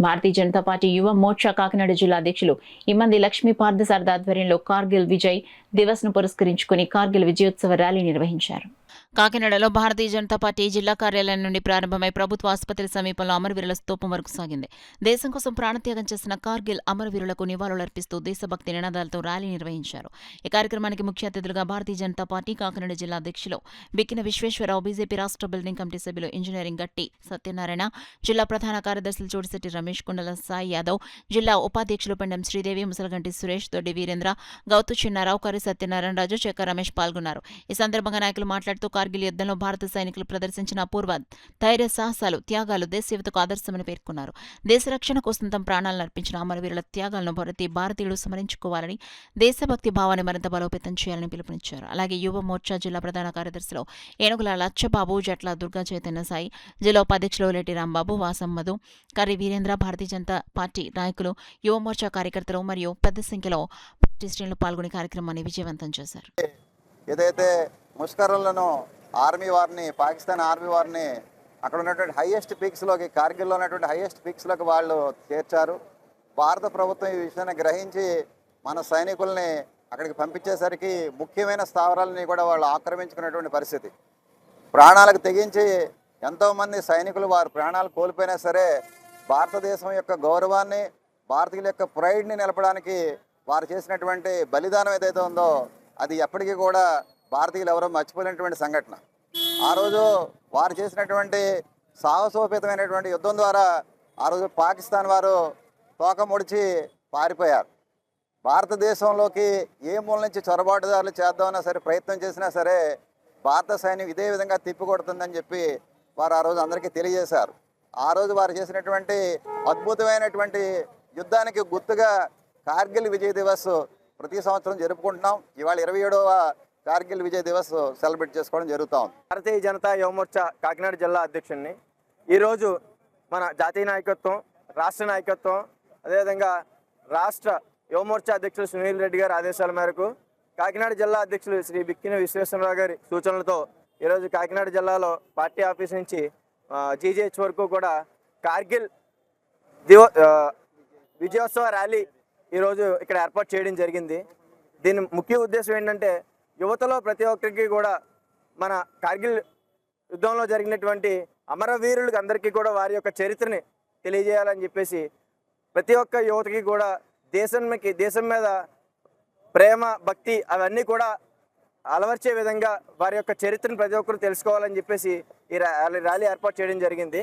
Bharatiya Janata party యువ మోర్చా కాకినాడ జిల్లా అధ్యక్షులు ఇమ్మంది లక్ష్మీ పార్థసారథి ఆధ్వర్యంలో కార్గిల్ విజయ్ దివస్ ను పురస్కరించుకుని కార్గిల్ విజయోత్సవ ర్యాలీ నిర్వహించారు. కాకినాడలో భారతీయ జనతా పార్టీ జిల్లా కార్యాలయం నుండి ప్రారంభమై ప్రభుత్వ ఆసుపత్రి సమీపంలో అమరవీరుల స్తూపం వరకు సాగింది. దేశం కోసం ప్రాణత్యాగం చేసిన కార్గిల్ అమరవీరులకు నివాళులర్పిస్తూ దేశభక్తి నినాదాలతో ర్యాలీ నిర్వహించారు. ఈ కార్యక్రమానికి ముఖ్య అతిథులుగా భారతీయ జనతా పార్టీ కాకినాడ జిల్లా అధ్యక్షులు బిక్కిన విశ్వేశ్వరరావు, బీజేపీ రాష్ట్ర బిల్డింగ్ కమిటీ సభ్యులు ఇంజనీరింగ్ గట్టి సత్యనారాయణ, జిల్లా ప్రధాన కార్యదర్శులు చోడిశెట్టి రమేష్, కుండల సాయి యాదవ్, జిల్లా ఉపాధ్యక్షులు పెండం శ్రీదేవి, ముసలగంటి సురేష్, దొడ్డి వీరేంద్ర, గౌతు చిన్నారావు, కరి సత్యనారాయణ రాజు, చెక్క రమేష్ పాల్గొన్నారు. ఈ సందర్భంగా నాయకులు మాట్లాడుతూ కార్గిల్ యుద్ధంలో భారత సైనికులు ప్రదర్శించిన అపూర్వ ధైర్య సాహసాలు, త్యాగాలు దేశ యువతకు ఆదర్శమని పేర్కొన్నారు. దేశ రక్షణ కోసం తమ ప్రాణాలను అర్పించిన అమరవీరుల త్యాగాలను భారతీయులు స్మరించుకోవాలని, దేశభక్తి భావాన్ని మరింత బలోపేతం చేయాలని పిలుపునిచ్చారు. అలాగే యువ మోర్చా జిల్లా ప్రధాన కార్యదర్శులు ఏనుగుల లచ్చబాబు, జట్ల దుర్గా చైతన్య సాయి, జిల్లా ఉపాధ్యక్షులు లేటి రాంబాబు, వాసం మధు, కర్రి వీరేంద్ర, భారతీయ జనతా పార్టీ నాయకులు, యువ మోర్చా కార్యకర్తలు మరియు పెద్ద సంఖ్యలో పార్టీ శ్రేణులు పాల్గొని కార్యక్రమాన్ని విజయవంతం చేశారు. ఏదైతే ముష్కరులను ఆర్మీ వారిని, పాకిస్తాన్ ఆర్మీ వారిని అక్కడ ఉన్నటువంటి హైయెస్ట్ పీక్స్లోకి, కార్గిల్లో ఉన్నటువంటి హైయెస్ట్ పీక్స్లోకి వాళ్ళు చేర్చారు. భారత ప్రభుత్వం ఈ విషయాన్ని గ్రహించి మన సైనికుల్ని అక్కడికి పంపించేసరికి ముఖ్యమైన స్థావరాలని కూడా వాళ్ళు ఆక్రమించుకున్నటువంటి పరిస్థితి. ప్రాణాలకు తెగించి ఎంతోమంది సైనికులు వారి ప్రాణాలు కోల్పోయినా సరే భారతదేశం యొక్క గౌరవాన్ని, భారతీయుల యొక్క ప్రైడ్ని నిలపడానికి వారు చేసినటువంటి బలిదానం ఏదైతే ఉందో అది ఎప్పటికీ కూడా భారతీయులు ఎవరో మర్చిపోలేనటువంటి సంఘటన. ఆ రోజు వారు చేసినటువంటి సాహసోపేతమైనటువంటి యుద్ధం ద్వారా ఆ రోజు పాకిస్తాన్ వారు తోక ముడిచి పారిపోయారు. భారతదేశంలోకి ఏ మూల నుంచి చొరబాటుదారులు చేద్దామన్నా సరే ప్రయత్నం చేసినా సరే భారత సైన్యం ఇదే విధంగా తిప్పికొడుతుందని చెప్పి వారు ఆ రోజు అందరికీ తెలియజేశారు. ఆ రోజు వారు చేసినటువంటి అద్భుతమైనటువంటి యుద్ధానికి గుర్తుగా కార్గిల్ విజయ్ దివస్ ప్రతి సంవత్సరం జరుపుకుంటున్నాం. ఇవాళ 27వ కార్గిల్ విజయ్ దివస్ సెలబ్రేట్ చేసుకోవడం జరుగుతూ ఉంది. భారతీయ జనతా యువ మోర్చా కాకినాడ జిల్లా అధ్యక్షుడిని. ఈరోజు మన జాతీయ నాయకత్వం, రాష్ట్ర నాయకత్వం, అదేవిధంగా రాష్ట్ర యువ మోర్చా అధ్యక్షులు సునీల్ రెడ్డి గారి ఆదేశాల మేరకు కాకినాడ జిల్లా అధ్యక్షులు శ్రీ బిక్కిన విశ్వేశ్వరరావు గారి సూచనలతో ఈరోజు కాకినాడ జిల్లాలో పార్టీ ఆఫీస్ నుంచి జీజేహెచ్ వరకు కూడా కార్గిల్ విజయోత్సవ ర్యాలీ ఈరోజు ఇక్కడ ఏర్పాటు చేయడం జరిగింది. దీని ముఖ్య ఉద్దేశం ఏంటంటే యువతలో ప్రతి ఒక్కరికి కూడా మన కార్గిల్ యుద్ధంలో జరిగినటువంటి అమరవీరులకు అందరికీ కూడా వారి యొక్క చరిత్రని తెలియజేయాలని చెప్పేసి ప్రతి ఒక్క యువతకి కూడా దేశం మీద ప్రేమ, భక్తి అవన్నీ కూడా అలవర్చే విధంగా వారి యొక్క చరిత్రను ప్రతి ఒక్కరు తెలుసుకోవాలని చెప్పేసి ఈ ర్యాలీ ఏర్పాటు చేయడం జరిగింది.